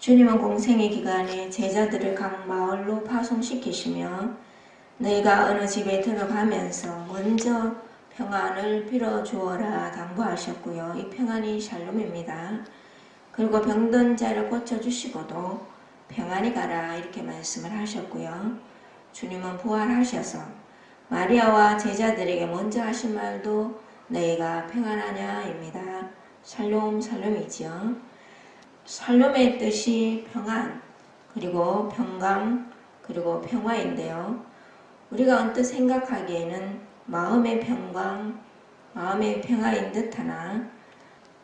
주님은 공생의 기간에 제자들을 각 마을로 파송시키시며 너희가 어느 집에 들어가면서 먼저 평안을 빌어주어라 당부하셨고요. 이 평안이 샬롬입니다. 그리고 병든 자를 고쳐주시고도 평안히 가라 이렇게 말씀을 하셨고요. 주님은 부활하셔서 마리아와 제자들에게 먼저 하신 말도 너희가 평안하냐입니다. 샬롬 샬롬이지요. 샬롬의 뜻이 평안, 그리고 평강, 그리고 평화인데요. 우리가 언뜻 생각하기에는 마음의 평강, 마음의 평화인 듯하나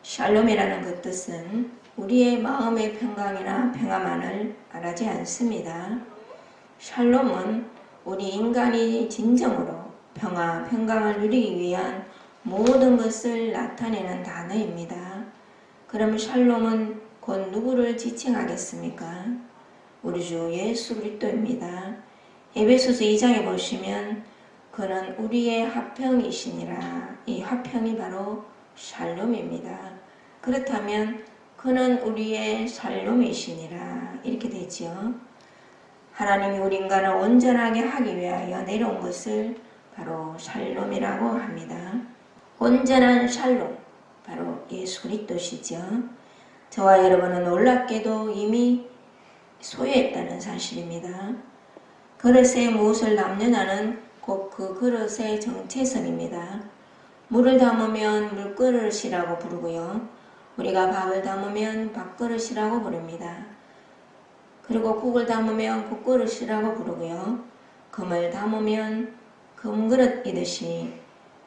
샬롬이라는 그 뜻은 우리의 마음의 평강이나 평화만을 말하지 않습니다. 샬롬은 우리 인간이 진정으로 평화, 평강을 누리기 위한 모든 것을 나타내는 단어입니다. 그럼 샬롬은 곧 누구를 지칭하겠습니까? 우리 주 예수 그리스도입니다. 에베소서 2장에 보시면 그는 우리의 화평이시니라. 이 화평이 바로 샬롬입니다. 그렇다면 그는 우리의 샬롬이시니라 이렇게 되지요. 하나님이 우리 인간을 온전하게 하기 위하여 내려온 것을 바로 샬롬이라고 합니다. 온전한 샬롬, 바로 예수 그리스도시죠. 저와 여러분은 놀랍게도 이미 소유했다는 사실입니다. 그릇에 무엇을 담느냐는 곧 그 그릇의 정체성입니다. 물을 담으면 물그릇이라고 부르고요. 우리가 밥을 담으면 밥그릇이라고 부릅니다. 그리고 국을 담으면 국그릇이라고 부르고요. 금을 담으면 금그릇이듯이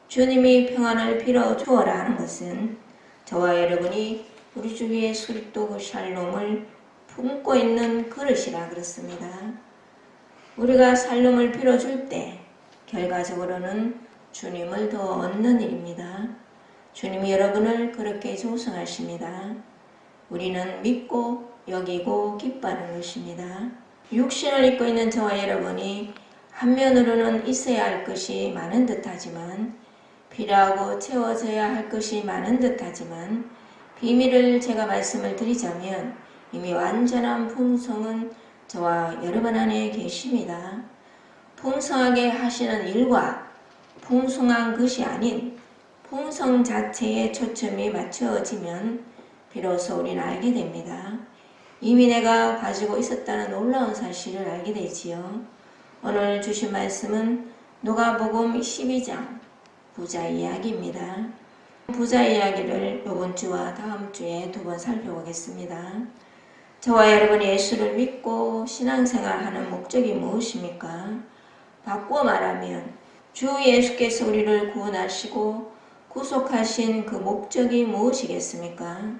주님이 평안을 빌어 주어라 하는 것은 저와 여러분이 우리 주 예수 그리스도 그 샬롬을 품고 있는 그릇이라 그렇습니다. 우리가 샬롬을 빌어줄 때 결과적으로는 주님을 더 얻는 일입니다. 주님이 여러분을 그렇게 조성하십니다. 우리는 믿고 여기고 기뻐하는 것입니다. 육신을 입고 있는 저와 여러분이 한면으로는 있어야 할 것이 많은 듯하지만 필요하고 채워져야 할 것이 많은 듯하지만 비밀을 제가 말씀을 드리자면 이미 완전한 풍성은 저와 여러분 안에 계십니다. 풍성하게 하시는 일과 풍성한 것이 아닌 풍성 자체에 초점이 맞춰지면 비로소 우리는 알게 됩니다. 이미 내가 가지고 있었다는 놀라운 사실을 알게 되지요. 오늘 주신 말씀은 누가복음 12장 부자 이야기입니다. 부자 이야기를 이번 주와 다음 주에 두 번 살펴보겠습니다. 저와 여러분이 예수를 믿고 신앙생활하는 목적이 무엇입니까? 바꾸어 말하면 주 예수께서 우리를 구원하시고 구속하신 그 목적이 무엇이겠습니까?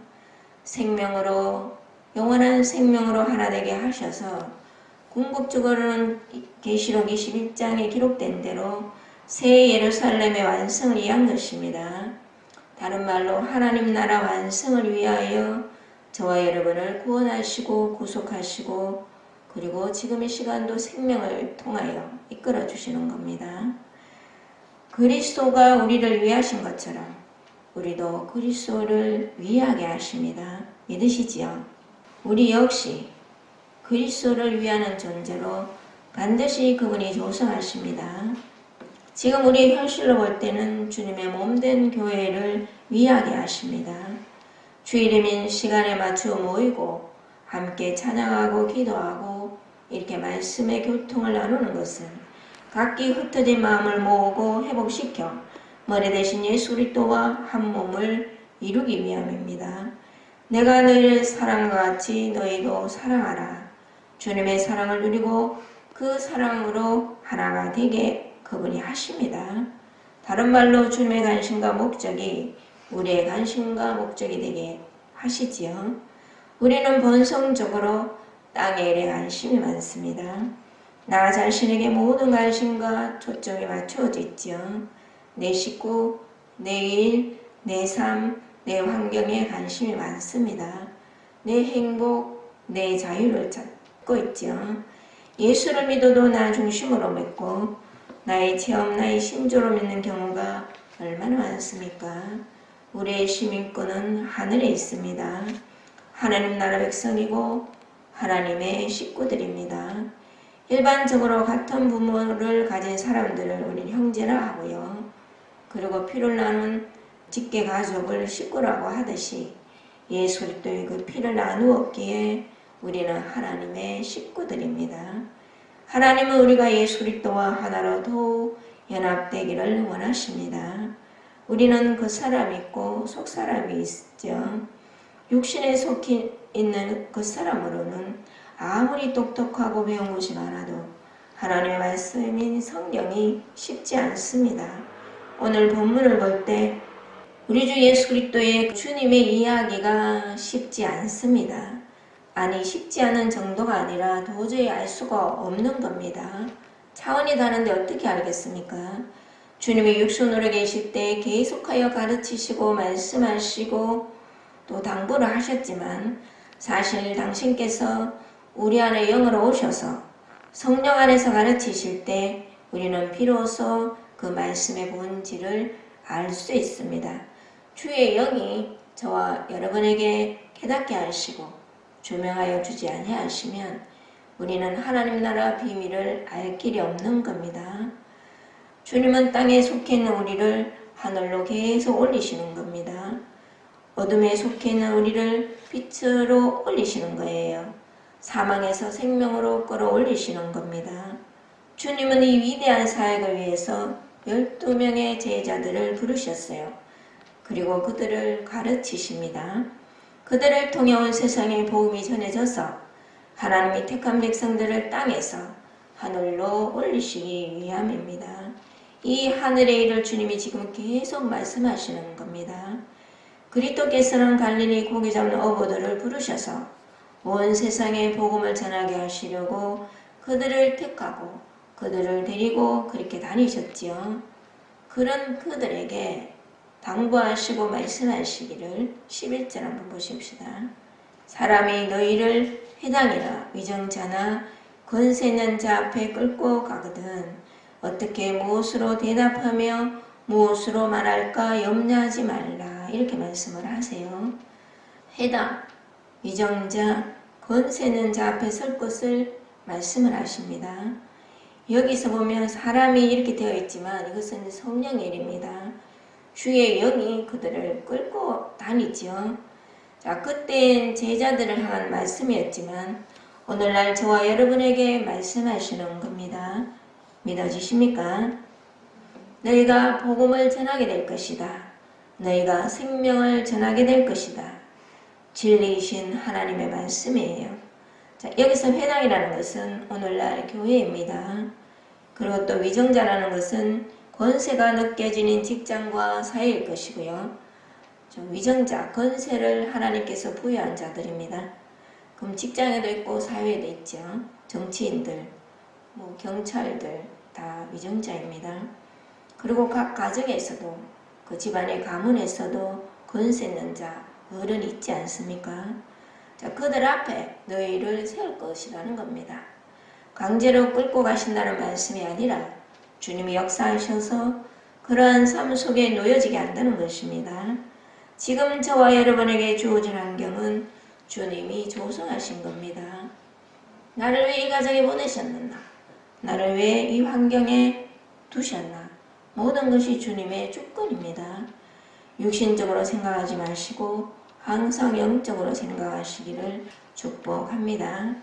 생명으로 영원한 생명으로 하나 되게 하셔서 궁극적으로는 계시록 21장에 기록된 대로 새 예루살렘의 완성을 위한 것입니다. 다른 말로 하나님 나라 완성을 위하여 저와 여러분을 구원하시고 구속하시고 그리고 지금 이 시간도 생명을 통하여 이끌어 주시는 겁니다. 그리스도가 우리를 위하신 것처럼 우리도 그리스도를 위하게 하십니다. 믿으시지요? 우리 역시 그리스도를 위하는 존재로 반드시 그분이 조성하십니다. 지금 우리 현실로 볼 때는 주님의 몸된 교회를 위하게 하십니다. 주일이면 시간에 맞추어 모이고 함께 찬양하고 기도하고 이렇게 말씀의 교통을 나누는 것은 각기 흩어진 마음을 모으고 회복시켜 머리 대신 예수 그리스도와 한 몸을 이루기 위함입니다. 내가 너희를 사랑과 같이 너희도 사랑하라. 주님의 사랑을 누리고 그 사랑으로 하나가 되게 그분이 하십니다. 다른 말로 주님의 관심과 목적이 우리의 관심과 목적이 되게 하시지요. 우리는 본성적으로 땅의 일에 관심이 많습니다. 나 자신에게 모든 관심과 초점이 맞추어져 있지요. 내 식구, 내 일, 내 삶, 내 환경에 관심이 많습니다. 내 행복, 내 자유를 찾고 있지요. 예수를 믿어도 나 중심으로 믿고 나의 체험, 나의 심조로 믿는 경우가 얼마나 많습니까? 우리의 시민권은 하늘에 있습니다. 하나님 나라 백성이고 하나님의 식구들입니다. 일반적으로 같은 부모를 가진 사람들을 우리는 형제라 하고요. 그리고 피를 나눈 직계 가족을 식구라고 하듯이 예수 그리스도의 그 피를 나누었기에 우리는 하나님의 식구들입니다. 하나님은 우리가 예수 그리스도와 하나로 더욱 연합되기를 원하십니다. 우리는 겉사람이 있고 속사람이 있죠. 육신에 속해 있는 겉사람으로는 아무리 똑똑하고 배운 것이 많아도 하나님의 말씀인 성경이 쉽지 않습니다. 오늘 본문을 볼 때 우리 주 예수 그리스도의 주님의 이야기가 쉽지 않습니다. 아니 쉽지 않은 정도가 아니라 도저히 알 수가 없는 겁니다. 차원이 다른데 어떻게 알겠습니까? 주님이 육신으로 계실 때 계속하여 가르치시고 말씀하시고 또 당부를 하셨지만 사실 당신께서 우리 안에 영으로 오셔서 성령 안에서 가르치실 때 우리는 비로소 그 말씀의 본질을 알 수 있습니다. 주의 영이 저와 여러분에게 깨닫게 하시고 조명하여 주지 아니하시면 우리는 하나님 나라 비밀을 알 길이 없는 겁니다. 주님은 땅에 속해 있는 우리를 하늘로 계속 올리시는 겁니다. 어둠에 속해 있는 우리를 빛으로 올리시는 거예요. 사망에서 생명으로 끌어올리시는 겁니다. 주님은 이 위대한 사역을 위해서 12명의 제자들을 부르셨어요. 그리고 그들을 가르치십니다. 그들을 통해 온 세상에 복음이 전해져서 하나님이 택한 백성들을 땅에서 하늘로 올리시기 위함입니다. 이 하늘의 일을 주님이 지금 계속 말씀하시는 겁니다. 그리스도께서는 갈릴리 고기 잡는 어부들을 부르셔서 온 세상에 복음을 전하게 하시려고 그들을 택하고 그들을 데리고 그렇게 다니셨지요. 그런 그들에게 당부하시고 말씀하시기를 11절 한번 보십시다. 사람이 너희를 회당이나 위정자나 권세 있는 자 앞에 끌고 가거든 어떻게 무엇으로 대답하며 무엇으로 말할까 염려하지 말라 이렇게 말씀을 하세요. 회당, 위정자, 권세 있는 자 앞에 설 것을 말씀을 하십니다. 여기서 보면 사람이 이렇게 되어 있지만 이것은 성령의 일입니다. 주의 영이 그들을 끌고 다니죠. 자, 그때는 제자들을 향한 말씀이었지만 오늘날 저와 여러분에게 말씀하시는 겁니다. 믿어지십니까? 너희가 복음을 전하게 될 것이다. 너희가 생명을 전하게 될 것이다. 진리이신 하나님의 말씀이에요. 자, 여기서 회당이라는 것은 오늘날 교회입니다. 그리고 또 위정자라는 것은 권세가 느껴지는 직장과 사회일 것이고요. 위정자, 권세를 하나님께서 부여한 자들입니다. 그럼 직장에도 있고 사회에도 있죠. 정치인들, 경찰들 다 위정자입니다. 그리고 각 가정에서도 그 집안의 가문에서도 권세 있는 자, 어른이 있지 않습니까? 자, 그들 앞에 너희를 세울 것이라는 겁니다. 강제로 끌고 가신다는 말씀이 아니라 주님이 역사하셔서 그러한 삶 속에 놓여지게 한다는 것입니다. 지금 저와 여러분에게 주어진 환경은 주님이 조성하신 겁니다. 나를 왜 이 가정에 보내셨느냐? 나를 왜 이 환경에 두셨나? 모든 것이 주님의 주권입니다. 육신적으로 생각하지 마시고 항상 영적으로 생각하시기를 축복합니다.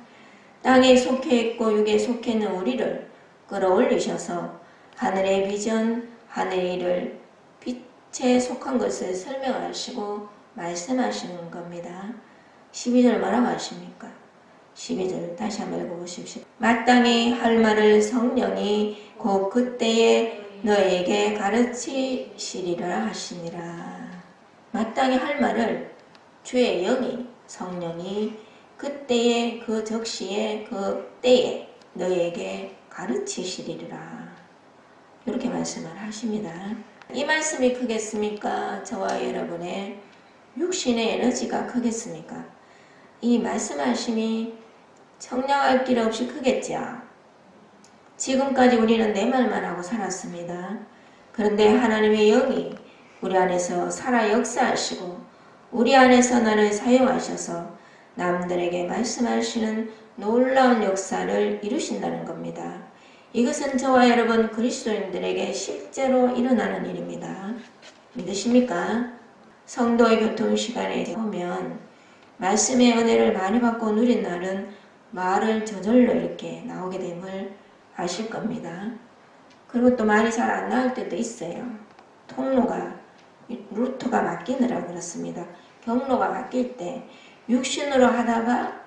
땅에 속해 있고 육에 속해 있는 우리를 끌어올리셔서 하늘의 비전, 하늘의 일을 빛에 속한 것을 설명하시고 말씀하시는 겁니다. 12절 뭐라고 하십니까? 12절 다시 한번 읽어보십시오. 마땅히 할 말을 성령이 곧 그때에 너에게 가르치시리라 하시니라. 마땅히 할 말을 주의 영이 성령이 그때에 그 적시에 그 때에 너에게 가르치시리라. 이렇게 말씀을 하십니다. 이 말씀이 크겠습니까? 저와 여러분의 육신의 에너지가 크겠습니까? 이 말씀하심이 청량할 길 없이 크겠죠. 지금까지 우리는 내 말만 하고 살았습니다. 그런데 하나님의 영이 우리 안에서 살아 역사하시고 우리 안에서 나를 사용하셔서 남들에게 말씀하시는 놀라운 역사를 이루신다는 겁니다. 이것은 저와 여러분 그리스도인들에게 실제로 일어나는 일입니다. 믿으십니까? 성도의 교통 시간에 보면 말씀의 은혜를 많이 받고 누린 날은 말을 저절로 이렇게 나오게 됨을 아실 겁니다. 그리고 또 말이 잘 안 나올 때도 있어요. 통로가, 루트가 바뀌느라 그렇습니다. 경로가 바뀔 때 육신으로 하다가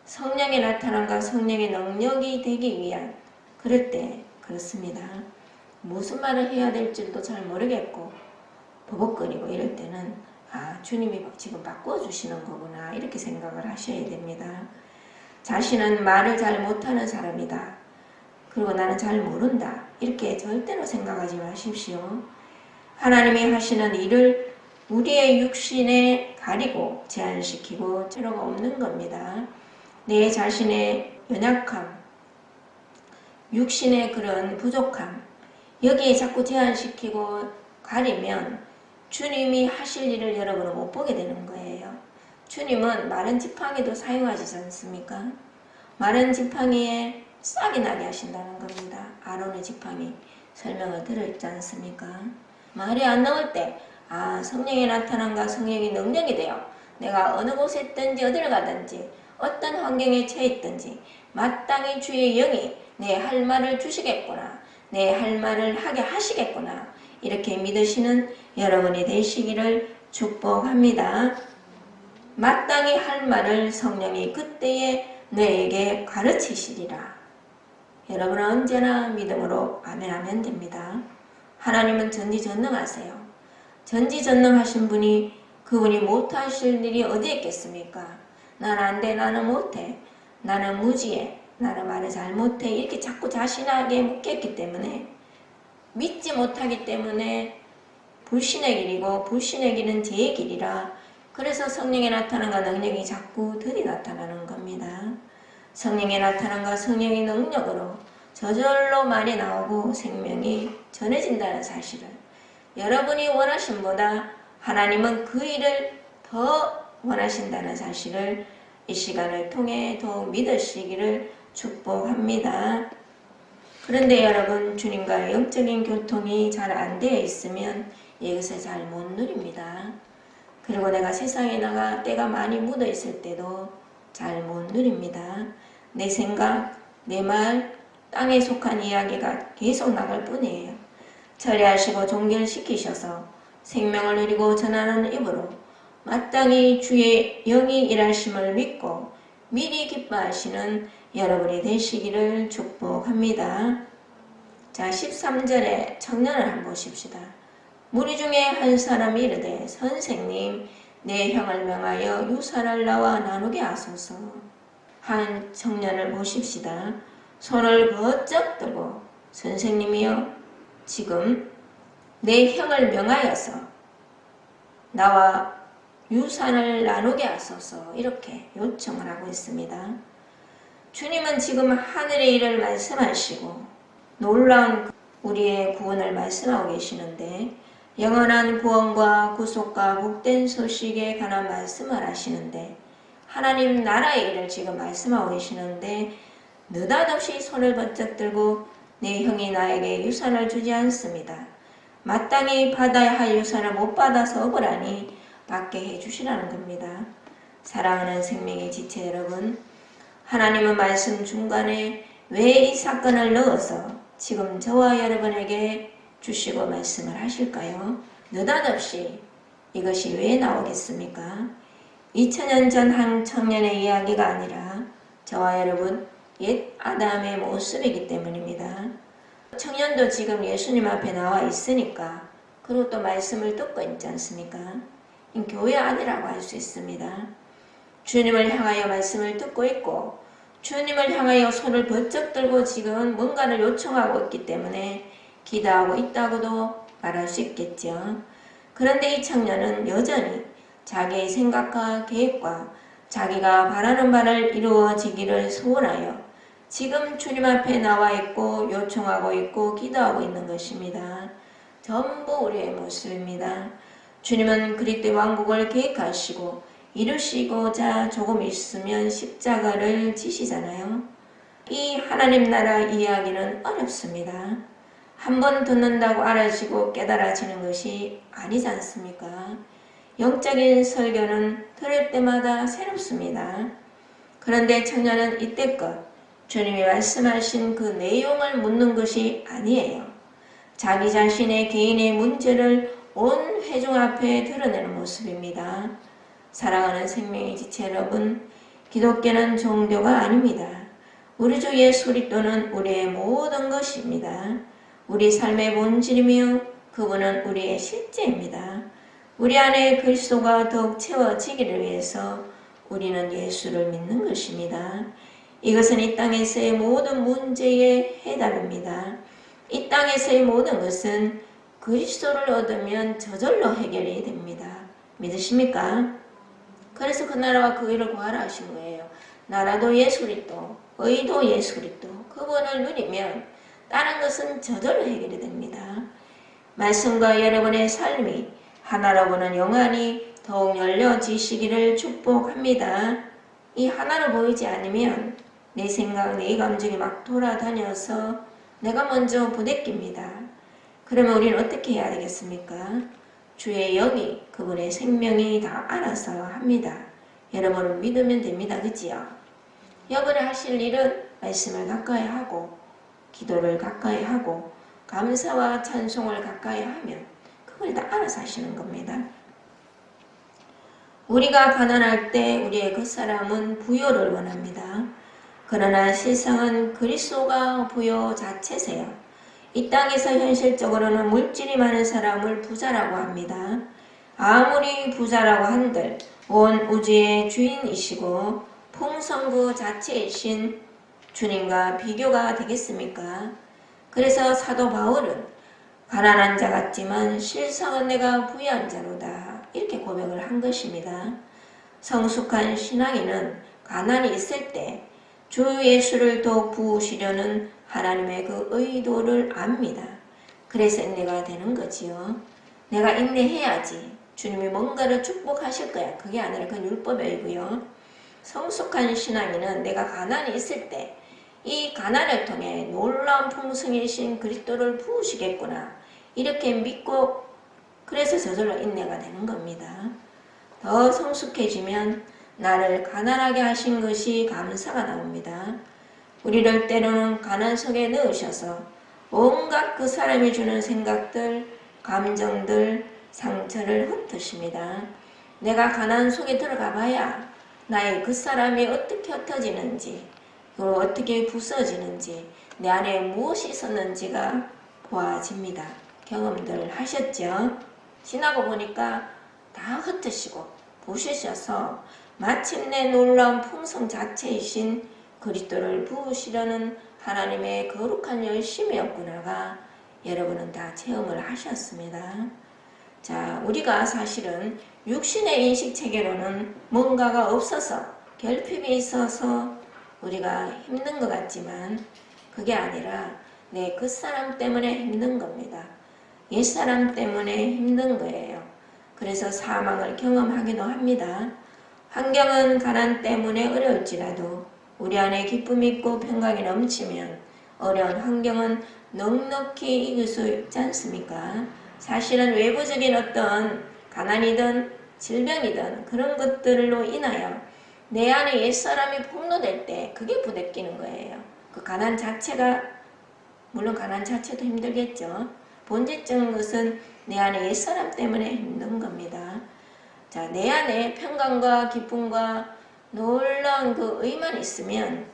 성령의 나타남과 성령의 능력이 되기 위한 그럴 때 그렇습니다. 무슨 말을 해야 될지도 잘 모르겠고 버벅거리고 이럴 때는 주님이 지금 바꿔주시는 거구나 이렇게 생각을 하셔야 됩니다. 자신은 말을 잘 못하는 사람이다. 그리고 나는 잘 모른다. 이렇게 절대로 생각하지 마십시오. 하나님이 하시는 일을 우리의 육신에 가리고 제한시키고 필요가 없는 겁니다. 내 자신의 연약함, 육신의 그런 부족함, 여기에 자꾸 제한시키고 가리면 주님이 하실 일을 여러분은 못 보게 되는 거예요. 주님은 마른 지팡이도 사용하시지 않습니까? 마른 지팡이에 싹이 나게 하신다는 겁니다. 아론의 지팡이 설명을 들었지 않습니까? 말이 안 나올 때 성령이 나타난과 성령이 능력이 되어 내가 어느 곳에 있든지 어디를 가든지 어떤 환경에 처해 있든지 마땅히 주의 영이 내 할 말을 주시겠구나. 내 할 말을 하게 하시겠구나. 이렇게 믿으시는 여러분이 되시기를 축복합니다. 마땅히 할 말을 성령이 그때에 너에게 가르치시리라. 여러분은 언제나 믿음으로 아멘하면 됩니다. 하나님은 전지전능하세요. 전지전능하신 분이 그분이 못하실 일이 어디 있겠습니까? 나는 안 돼, 나는 못해, 나는 무지해, 나는 말을 잘 못해 이렇게 자꾸 자신에게 묻겠기 때문에 믿지 못하기 때문에 불신의 길이고 불신의 길은 제 길이라 그래서 성령의 나타남과 능력이 자꾸 들이 나타나는 겁니다. 성령의 나타남과 성령의 능력으로 저절로 말이 나오고 생명이 전해진다는 사실을 여러분이 원하신 보다 하나님은 그 일을 더 원하신다는 사실을 이 시간을 통해 더욱 믿으시기를 축복합니다. 그런데 여러분 주님과의 영적인 교통이 잘 안 되어 있으면 이것을 잘 못 누립니다. 그리고 내가 세상에 나가 때가 많이 묻어 있을 때도 잘 못 누립니다. 내 생각, 내 말, 땅에 속한 이야기가 계속 나갈 뿐이에요. 처리하시고 종결시키셔서 생명을 누리고 전하는 입으로 마땅히 주의 영이 일하심을 믿고 미리 기뻐하시는 여러분이 되시기를 축복합니다. 자, 13절에 청년을 한번 보십시다. 무리 중에 한 사람이 이르되 선생님 내 형을 명하여 유산을 나와 나누게 하소서. 한 청년을 보십시다. 손을 번쩍 들고 선생님이여 지금 내 형을 명하여서 나와 유산을 나누게 하소서 이렇게 요청을 하고 있습니다. 주님은 지금 하늘의 일을 말씀하시고 놀라운 우리의 구원을 말씀하고 계시는데 영원한 구원과 구속과 복된 소식에 관한 말씀을 하시는데 하나님 나라의 일을 지금 말씀하고 계시는데 느닷없이 손을 번쩍 들고 내 형이 나에게 유산을 주지 않습니다. 마땅히 받아야 할 유산을 못 받아서 억울하니 받게 해주시라는 겁니다. 사랑하는 생명의 지체 여러분, 하나님은 말씀 중간에 왜 이 사건을 넣어서 지금 저와 여러분에게 주시고 말씀을 하실까요? 느닷없이 이것이 왜 나오겠습니까? 2000년 전 한 청년의 이야기가 아니라 저와 여러분 옛 아담의 모습이기 때문입니다. 청년도 지금 예수님 앞에 나와 있으니까 그리고 또 말씀을 듣고 있지 않습니까? 교회 아니라고 할 수 있습니다. 주님을 향하여 말씀을 듣고 있고 주님을 향하여 손을 번쩍 들고 지금 뭔가를 요청하고 있기 때문에 기도하고 있다고도 말할 수 있겠죠. 그런데 이 청년은 여전히 자기의 생각과 계획과 자기가 바라는 바를 이루어지기를 소원하여 지금 주님 앞에 나와 있고 요청하고 있고 기도하고 있는 것입니다. 전부 우리의 모습입니다. 주님은 그리스도의 왕국을 계획하시고 이루시고자 조금 있으면 십자가를 지시잖아요. 이 하나님 나라 이야기는 어렵습니다. 한번 듣는다고 알아지고 깨달아지는 것이 아니지 않습니까? 영적인 설교는 들을 때마다 새롭습니다. 그런데 청년은 이때껏 주님이 말씀하신 그 내용을 묻는 것이 아니에요. 자기 자신의 개인의 문제를 온 회중 앞에 드러내는 모습입니다. 사랑하는 생명의 지체 여러분, 기독교는 종교가 아닙니다. 우리 주 예수 그리스도는 우리의 모든 것입니다. 우리 삶의 본질이며 그분은 우리의 실제입니다. 우리 안에 그리스도가 더욱 채워지기를 위해서 우리는 예수를 믿는 것입니다. 이것은 이 땅에서의 모든 문제의 해답입니다. 이 땅에서의 모든 것은 그리스도를 얻으면 저절로 해결이 됩니다. 믿으십니까? 그래서 그 나라와 그 의를 구하라 하신 거예요. 나라도 예수 그리스도, 의도 예수 그리스도, 그분을 누리면 다른 것은 저절로 해결이 됩니다. 말씀과 여러분의 삶이 하나로 보는 영안이 더욱 열려지시기를 축복합니다. 이 하나로 보이지 않으면 내 생각, 내 감정이 막 돌아다녀서 내가 먼저 부대낍니다. 그러면 우리는 어떻게 해야 되겠습니까? 주의 영이 그분의 생명이 다 알아서 합니다. 여러분은 믿으면 됩니다. 그지요? 여러분이 하실 일은 말씀을 가까이 하고 기도를 가까이 하고 감사와 찬송을 가까이 하면 그걸 다 알아서 하시는 겁니다. 우리가 가난할 때 우리의 겉사람은 부요를 원합니다. 그러나 실상은 그리스도가 부요 자체세요. 이 땅에서 현실적으로는 물질이 많은 사람을 부자라고 합니다. 아무리 부자라고 한들 온 우주의 주인이시고 풍성구 자체이신 주님과 비교가 되겠습니까? 그래서 사도 바울은 가난한 자 같지만 실상은 내가 부유한 자로다 이렇게 고백을 한 것입니다. 성숙한 신앙인은 가난이 있을 때 주 예수를 더욱 부으시려는 하나님의 그 의도를 압니다. 그래서 인내가 되는 거지요. 내가 인내해야지 주님이 뭔가를 축복하실 거야. 그게 아니라 그건 율법이고요. 성숙한 신앙인은 내가 가난이 있을 때 이 가난을 통해 놀라운 풍성이신 그리스도를 부으시겠구나 이렇게 믿고 그래서 저절로 인내가 되는 겁니다. 더 성숙해지면 나를 가난하게 하신 것이 감사가 나옵니다. 우리를 때로는 가난 속에 넣으셔서 온갖 그 사람이 주는 생각들, 감정들, 상처를 흩으십니다. 내가 가난 속에 들어가 봐야 나의 그 사람이 어떻게 흩어지는지 그리고 어떻게 부서지는지 내 안에 무엇이 있었는지가 보아집니다. 경험들 하셨죠? 지나고 보니까 다 흩으시고 부수셔서 마침내 놀라운 풍성 자체이신 그리스도를 부으시려는 하나님의 거룩한 열심이었구나가 여러분은 다 체험을 하셨습니다. 자, 우리가 사실은 육신의 인식체계로는 뭔가가 없어서 결핍이 있어서 우리가 힘든 것 같지만 그게 아니라 내 겉사람 때문에 힘든 겁니다. 옛사람 때문에 힘든 거예요. 그래서 사망을 경험하기도 합니다. 환경은 가난 때문에 어려울지라도 우리 안에 기쁨이 있고 평강이 넘치면 어려운 환경은 넉넉히 이길 수 있지 않습니까? 사실은 외부적인 어떤 가난이든 질병이든 그런 것들로 인하여 내 안에 옛사람이 폭로될 때 그게 부대끼는 거예요. 그 가난 자체가 물론 가난 자체도 힘들겠죠. 본질적인 것은 내 안에 옛사람 때문에 힘든 겁니다. 자, 내 안에 평강과 기쁨과 놀라운 그 의만 있으면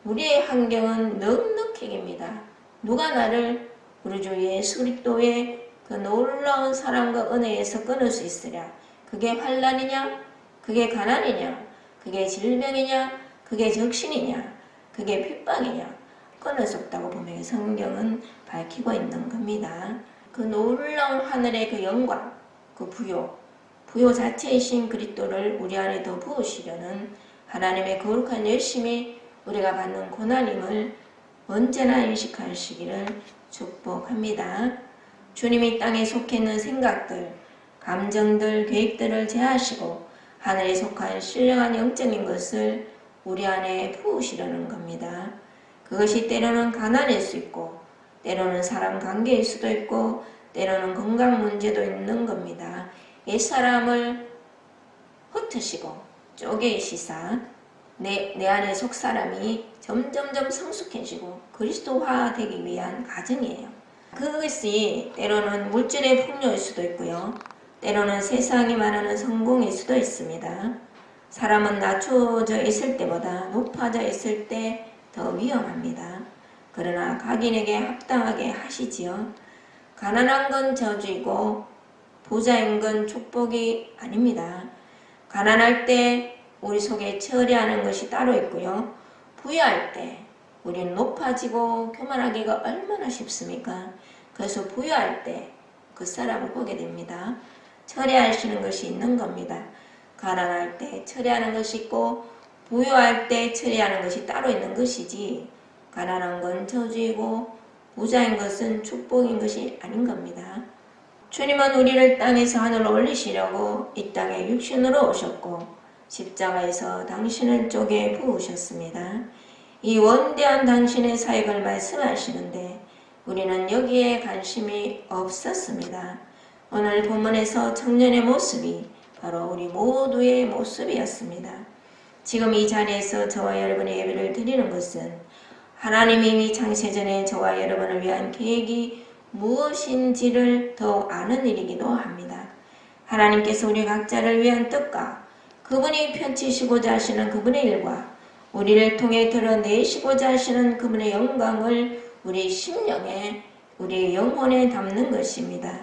우리의 환경은 넉넉히 이깁니다. 누가 나를 우리 주 예수 그리스도의 그 놀라운 사랑과 은혜에서 끊을 수 있으랴. 그게 환난이냐? 그게 가난이냐? 그게 질병이냐? 그게 적신이냐? 그게 핍박이냐? 끊을 수 없다고 분명히 성경은 밝히고 있는 겁니다. 그 놀라운 하늘의 그 영광, 그 부요 자체이신 그리스도를 우리 안에 더 부으시려는 하나님의 거룩한 열심이 우리가 받는 고난임을 언제나 인식하시기를 축복합니다. 주님이 땅에 속해 있는 생각들, 감정들, 계획들을 제하시고 하늘에 속한 신령한 영적인 것을 우리 안에 부으시려는 겁니다. 그것이 때로는 가난일 수 있고 때로는 사람 관계일 수도 있고 때로는 건강 문제도 있는 겁니다. 옛사람을 흩으시고 쪼개시사 내 안의 속사람이 점점점 성숙해지고 그리스도화 되기 위한 과정이에요. 그것이 때로는 물질의 풍요일 수도 있고요. 때로는 세상이 말하는 성공일 수도 있습니다. 사람은 낮춰져 있을 때보다 높아져 있을 때 더 위험합니다. 그러나 각인에게 합당하게 하시지요. 가난한 건 저주이고 부자인 건 축복이 아닙니다. 가난할 때 우리 속에 처리하는 것이 따로 있고요. 부유할 때 우리는 높아지고 교만하기가 얼마나 쉽습니까? 그래서 부유할 때 그 사람을 보게 됩니다. 처리하시는 것이 있는 겁니다. 가난할 때 처리하는 것이 있고 부유할 때 처리하는 것이 따로 있는 것이지 가난한 건 저주이고 부자인 것은 축복인 것이 아닌 겁니다. 주님은 우리를 땅에서 하늘로 올리시려고 이 땅에 육신으로 오셨고 십자가에서 당신을 쪼개 부으셨습니다. 이 원대한 당신의 사역을 말씀하시는데 우리는 여기에 관심이 없었습니다. 오늘 본문에서 청년의 모습이 바로 우리 모두의 모습이었습니다. 지금 이 자리에서 저와 여러분의 예배를 드리는 것은 하나님이 이미 창세전에 저와 여러분을 위한 계획이 무엇인지를 더 아는 일이기도 합니다. 하나님께서 우리 각자를 위한 뜻과 그분이 펼치시고자 하시는 그분의 일과 우리를 통해 드러내시고자 하시는 그분의 영광을 우리 심령에 우리 영혼에 담는 것입니다.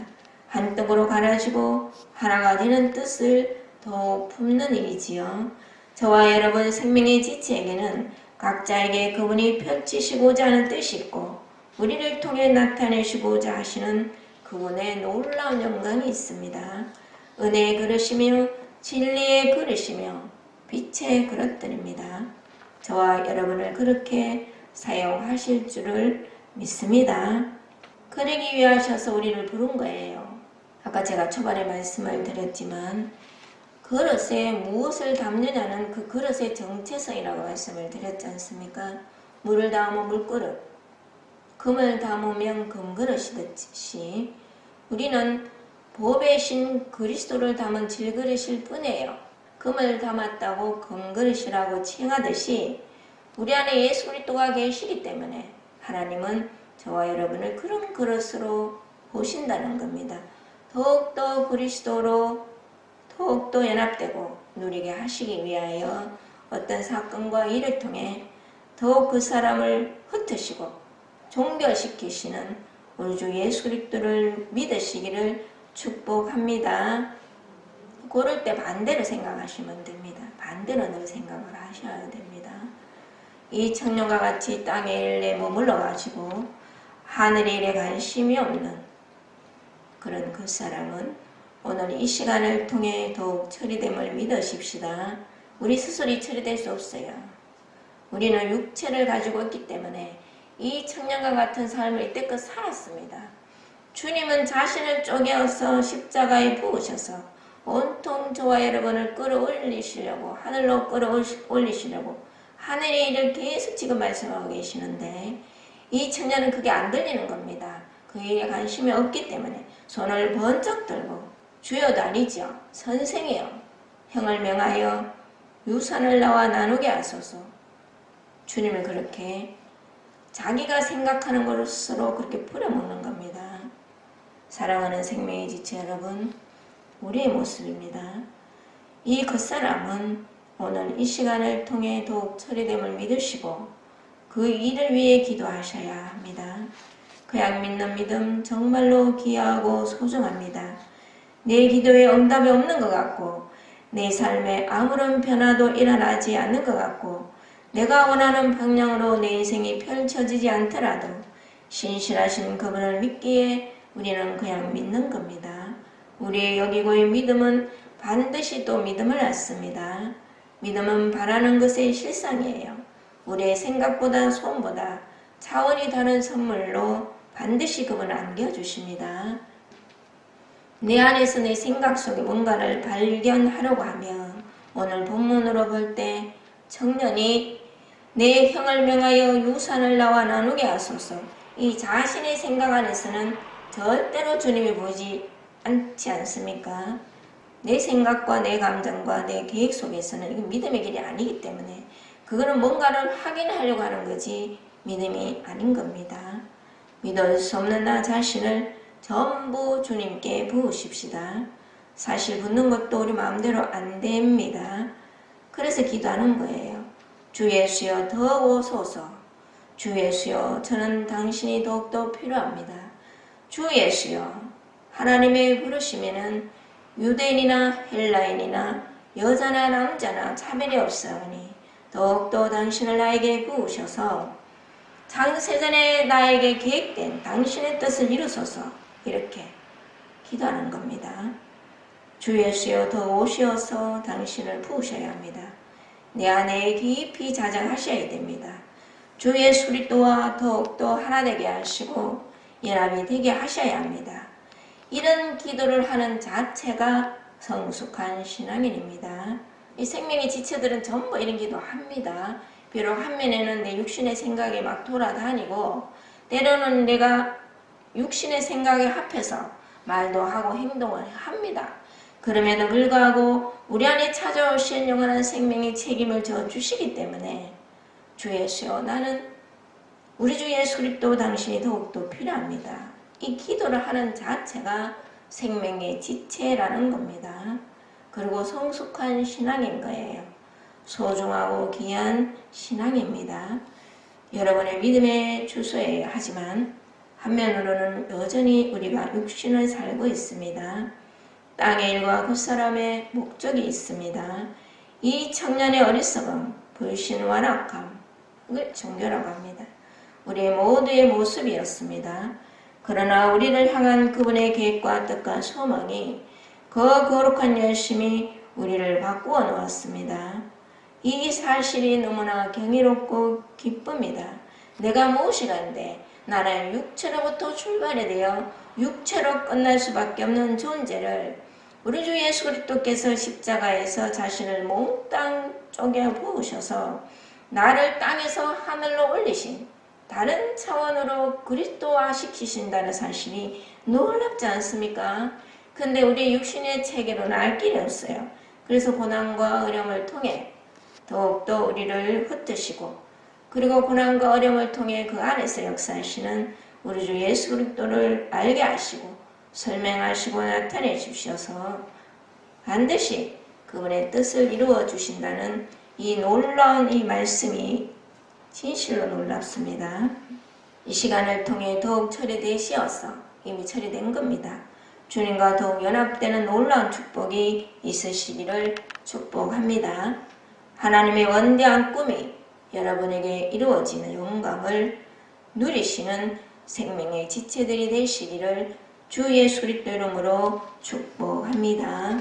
한떡으로 갈아지고 하나가 되는 뜻을 더 품는 일이지요. 저와 여러분 생명의 지체에게는 각자에게 그분이 펼치시고자 하는 뜻이 있고 우리를 통해 나타내시고자 하시는 그분의 놀라운 영광이 있습니다. 은혜의 그릇이며 진리의 그릇이며 빛의 그릇들입니다. 저와 여러분을 그렇게 사용하실 줄을 믿습니다. 그러기 위하셔서 우리를 부른 거예요. 아까 제가 초반에 말씀을 드렸지만 그릇에 무엇을 담느냐는 그 그릇의 정체성이라고 말씀을 드렸지 않습니까? 물을 담으면 물그릇, 금을 담으면 금그릇이듯이 우리는 법의 신 그리스도를 담은 질그릇일 뿐이에요. 금을 담았다고 금그릇이라고 칭하듯이 우리 안에 예수 그리스도가 계시기 때문에 하나님은 저와 여러분을 그런 그릇으로 보신다는 겁니다. 더욱더 그리스도로 더욱더 연합되고 누리게 하시기 위하여 어떤 사건과 일을 통해 더욱 그 사람을 흩으시고 종결시키시는 우리 주 예수 그리스도를 믿으시기를 축복합니다. 그럴 때 반대로 생각하시면 됩니다. 반대로 늘 생각을 하셔야 됩니다. 이 청년과 같이 땅의 일에 머물러 가지고 하늘의 일에 관심이 없는 그런 그 사람은 오늘 이 시간을 통해 더욱 처리됨을 믿으십시다. 우리 스스로 처리될 수 없어요. 우리는 육체를 가지고 있기 때문에 이 청년과 같은 삶을 이때껏 살았습니다. 주님은 자신을 쪼개어서 십자가에 부으셔서 온통 저와 여러분을 끌어올리시려고 하늘로 끌어올리시려고 하늘의 일을 계속 지금 말씀하고 계시는데 이 청년은 그게 안 들리는 겁니다. 그 일에 관심이 없기 때문에 손을 번쩍 들고 주여도 아니죠. 선생이여 형을 명하여 유산을 나와 나누게 하소서. 주님을 그렇게 자기가 생각하는 것으로 그렇게 부려먹는 겁니다. 사랑하는 생명의 지체 여러분, 우리의 모습입니다. 이 겉사람은 오늘 이 시간을 통해 더욱 처리됨을 믿으시고 그 일을 위해 기도하셔야 합니다. 그냥 믿는 믿음 정말로 귀하고 소중합니다. 내 기도에 응답이 없는 것 같고 내 삶에 아무런 변화도 일어나지 않는 것 같고 내가 원하는 방향으로 내 인생이 펼쳐지지 않더라도 신실하신 그분을 믿기에 우리는 그냥 믿는 겁니다. 우리의 여기고의 믿음은 반드시 또 믿음을 낳습니다. 믿음은 바라는 것의 실상이에요. 우리의 생각보다 소원보다 차원이 다른 선물로 반드시 그분을 안겨주십니다. 내 안에서 내 생각 속에 뭔가를 발견하려고 하면 오늘 본문으로 볼 때 청년이 내 형을 명하여 유산을 나와 나누게 하소서. 이 자신의 생각 안에서는 절대로 주님이 보지 않지 않습니까? 내 생각과 내 감정과 내 계획 속에서는 이건 믿음의 길이 아니기 때문에 그거는 뭔가를 확인하려고 하는 거지 믿음이 아닌 겁니다. 믿을 수 없는 나 자신을 전부 주님께 부으십시다. 사실 붙는 것도 우리 마음대로 안 됩니다. 그래서 기도하는 거예요. 주 예수여 더 오소서. 주 예수여 저는 당신이 더욱더 필요합니다. 주 예수여 하나님의 부르심에는 유대인이나 헬라인이나 여자나 남자나 차별이 없사오니 더욱더 당신을 나에게 부으셔서 창세전에 나에게 계획된 당신의 뜻을 이루소서. 이렇게 기도하는 겁니다. 주 예수여 더 오시어서 당신을 부으셔야 합니다. 내 안에 깊이 자정하셔야 됩니다. 주 예수 그리스도와 더욱더 하나 되게 하시고 연합이 되게 하셔야 합니다. 이런 기도를 하는 자체가 성숙한 신앙인입니다. 이 생명의 지체들은 전부 이런 기도 합니다. 비록 한면에는 내 육신의 생각이 막 돌아다니고 때로는 내가 육신의 생각에 합해서 말도 하고 행동을 합니다. 그럼에도 불구하고 우리 안에 찾아오신 영원한 생명의 책임을 져주시기 때문에 주 예수여 나는 우리 주 예수 그리스도 당신이 더욱더 필요합니다. 이 기도를 하는 자체가 생명의 지체라는 겁니다. 그리고 성숙한 신앙인 거예요. 소중하고 귀한 신앙입니다. 여러분의 믿음의 주소예요. 하지만 한면으로는 여전히 우리가 육신을 살고 있습니다. 땅의 일과 그 사람의 목적이 있습니다. 이 청년의 어리석음, 불신, 완악함, 그걸 종교라고 합니다. 우리 모두의 모습이었습니다. 그러나 우리를 향한 그분의 계획과 뜻과 소망이 그 거룩한 열심이 우리를 바꾸어 놓았습니다. 이 사실이 너무나 경이롭고 기쁩니다. 내가 무엇이란데 나는 육체로부터 출발이 되어 육체로 끝날 수밖에 없는 존재를 우리 주 예수 그리스도께서 십자가에서 자신을 몽땅 쪼개 부으셔서 나를 땅에서 하늘로 올리신 다른 차원으로 그리스도화 시키신다는 사실이 놀랍지 않습니까? 근데 우리 육신의 체계로는 알 길이 없어요. 그래서 고난과 어려움을 통해 더욱더 우리를 흩으시고 그리고 고난과 어려움을 통해 그 안에서 역사하시는 우리 주 예수 그리스도를 알게 하시고 설명하시고 나타내 주셔서 반드시 그분의 뜻을 이루어 주신다는 이 놀라운 이 말씀이 진실로 놀랍습니다. 이 시간을 통해 더욱 처리되시어서 이미 처리된 겁니다. 주님과 더욱 연합되는 놀라운 축복이 있으시기를 축복합니다. 하나님의 원대한 꿈이 여러분에게 이루어지는 영광을 누리시는 생명의 지체들이 되시기를 주 예수 그리스도 이름으로 축복합니다.